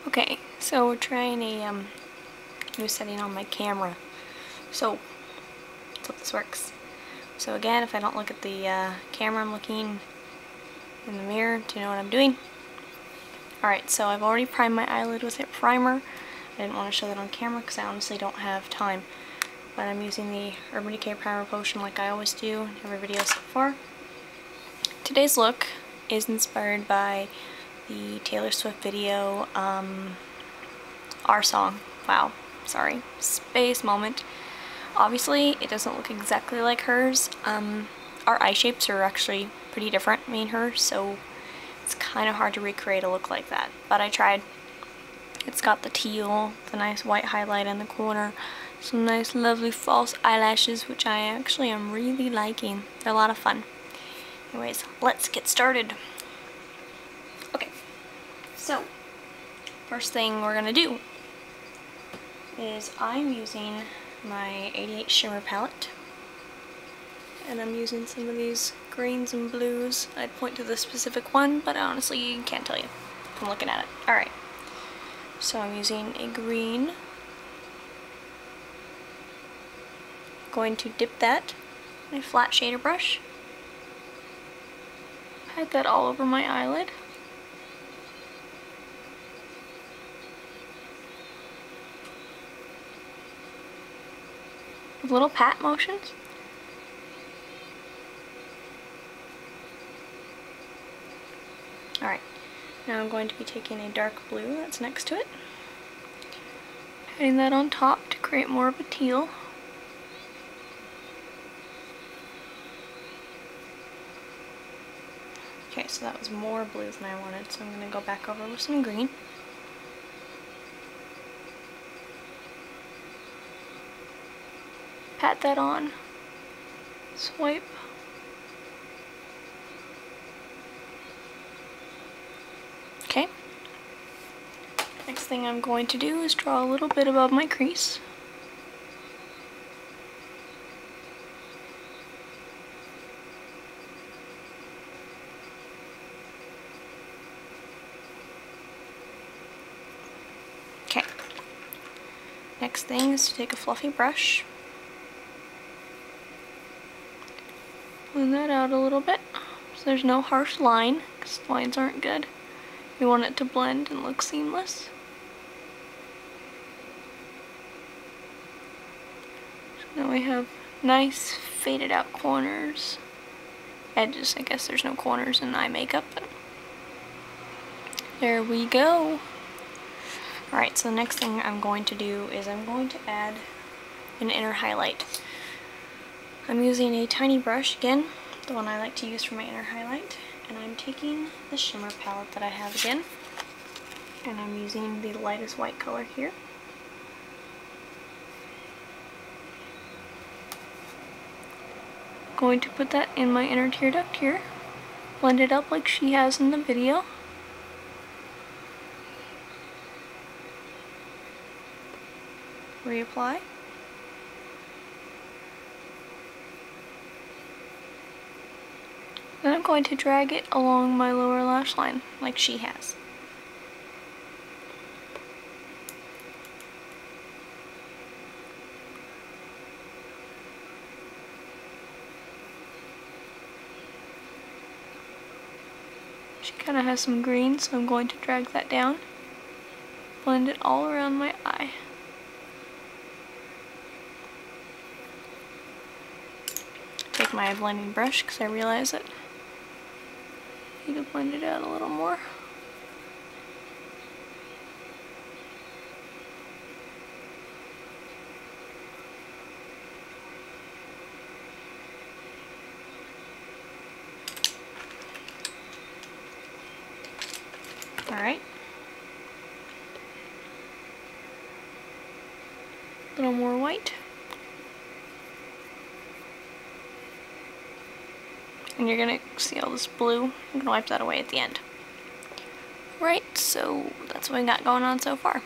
Okay, so we're trying a new setting on my camera. So let's hope this works. So again, if I don't look at the camera, I'm looking in the mirror to know what I'm doing. Alright, so I've already primed my eyelid with a primer. I didn't want to show that on camera because I honestly don't have time. But I'm using the Urban Decay Primer Potion like I always do in every video so far. Today's look is inspired by the Taylor Swift video, Our Song. Wow, sorry, space moment. Obviously, it doesn't look exactly like hers. Our eye shapes are actually pretty different, me and her, so it's kind of hard to recreate a look like that. But I tried. It's got the teal, the nice white highlight in the corner, some nice lovely false eyelashes, which I actually am really liking. They're a lot of fun. Anyways, let's get started. Okay, so first thing we're gonna do is I'm using my 88 shimmer palette, and I'm using some of these greens and blues. I'd point to the specific one, but I honestly can't tell you from looking at it. Alright, so I'm using a green. Going to dip that in a flat shader brush. Pat that all over my eyelid. Little pat motions. Alright, now I'm going to be taking a dark blue that's next to it, patting that on top to create more of a teal. Okay, so that was more blue than I wanted, so I'm going to go back over with some green. Pat that on, swipe, okay. Next thing I'm going to do is draw a little bit above my crease. Okay. Next thing is to take a fluffy brush. Blend that out a little bit so there's no harsh line, because lines aren't good. We want it to blend and look seamless. So now we have nice faded out corners. Edges, I guess there's no corners in eye makeup, but there we go. Alright, so the next thing I'm going to do is I'm going to add an inner highlight. I'm using a tiny brush, again, the one I like to use for my inner highlight, and I'm taking the shimmer palette that I have again, and I'm using the lightest white color here. Going to put that in my inner tear duct here, blend it up like she has in the video. Reapply. Then I'm going to drag it along my lower lash line, like she has. She kind of has some green, so I'm going to drag that down. Blend it all around my eye. Take my blending brush because I realize that I need to blend it out a little more. Alright. A little more white. And you're gonna see all this blue. I'm gonna wipe that away at the end. Right, so that's what we got going on so far.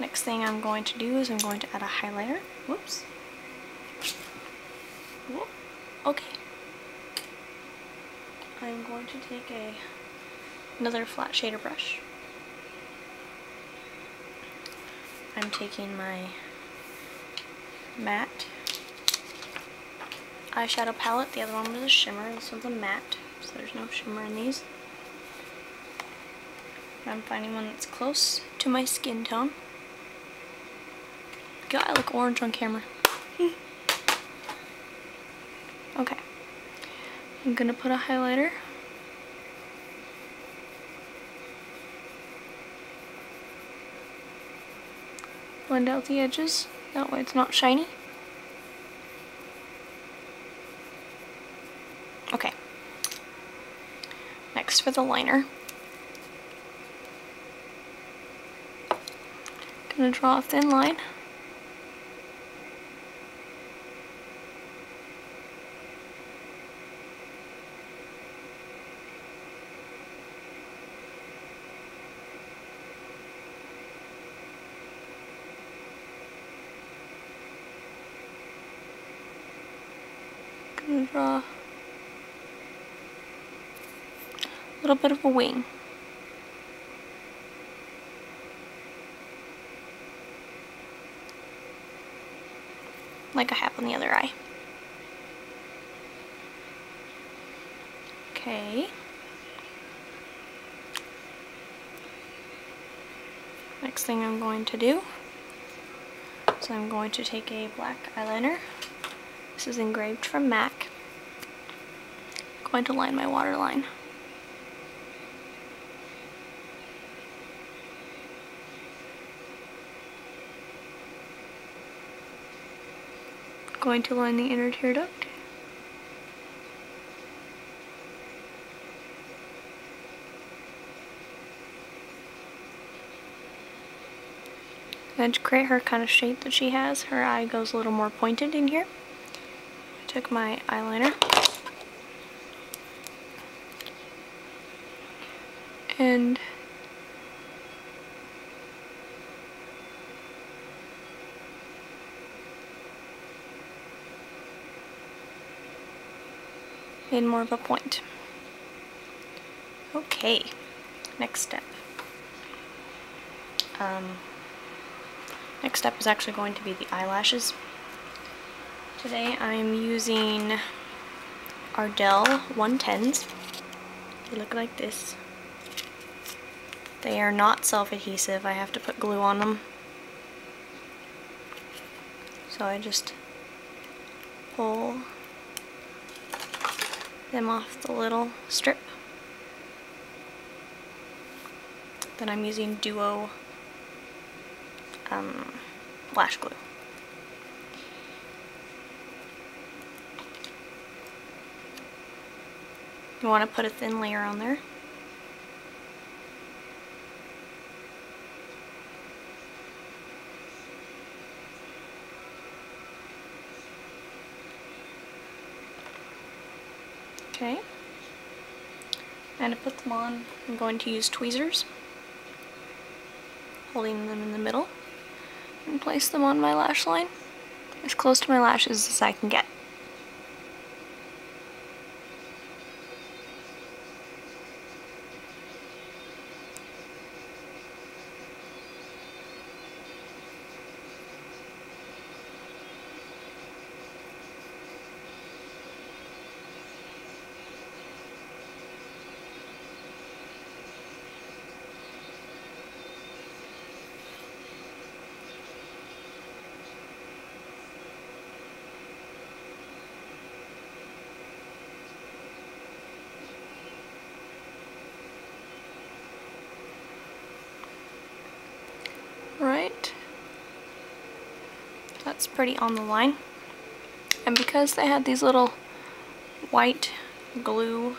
Next thing I'm going to do is I'm going to add a highlighter. Whoops. Whoop. Okay. I'm going to take another flat shader brush. I'm taking my matte eyeshadow palette. The other one was a shimmer. This one's a matte, so there's no shimmer in these. I'm finding one that's close to my skin tone. God, I look orange on camera. Okay. I'm gonna put a highlighter. Blend out the edges, that way it's not shiny. Okay. Next for the liner. Gonna draw a thin line. Gonna draw a little bit of a wing. Like I have on the other eye. Okay. Next thing I'm going to do is I'm going to take a black eyeliner. This is engraved from MAC. I'm going to line my waterline. Going to line the inner tear duct. And to create her kind of shape that she has, her eye goes a little more pointed in here. I took my eyeliner and made more of a point. Okay, next step. Next step is actually going to be the eyelashes. Today I'm using Ardell 110s. They look like this. They are not self-adhesive. I have to put glue on them. So I just pull them off the little strip. Then I'm using Duo lash glue. You want to put a thin layer on there. Okay. And to put them on, I'm going to use tweezers, holding them in the middle, and place them on my lash line as close to my lashes as I can get. Right, that's pretty on the line. And because they had these little white glue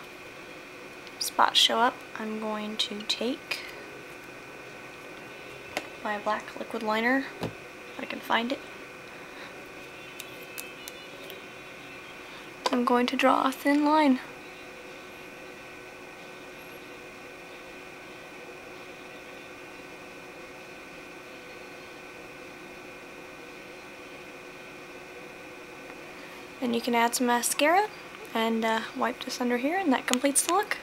spots show up, I'm going to take my black liquid liner, if I can find it. I'm going to draw a thin line. And you can add some mascara and wipe this under here, and that completes the look.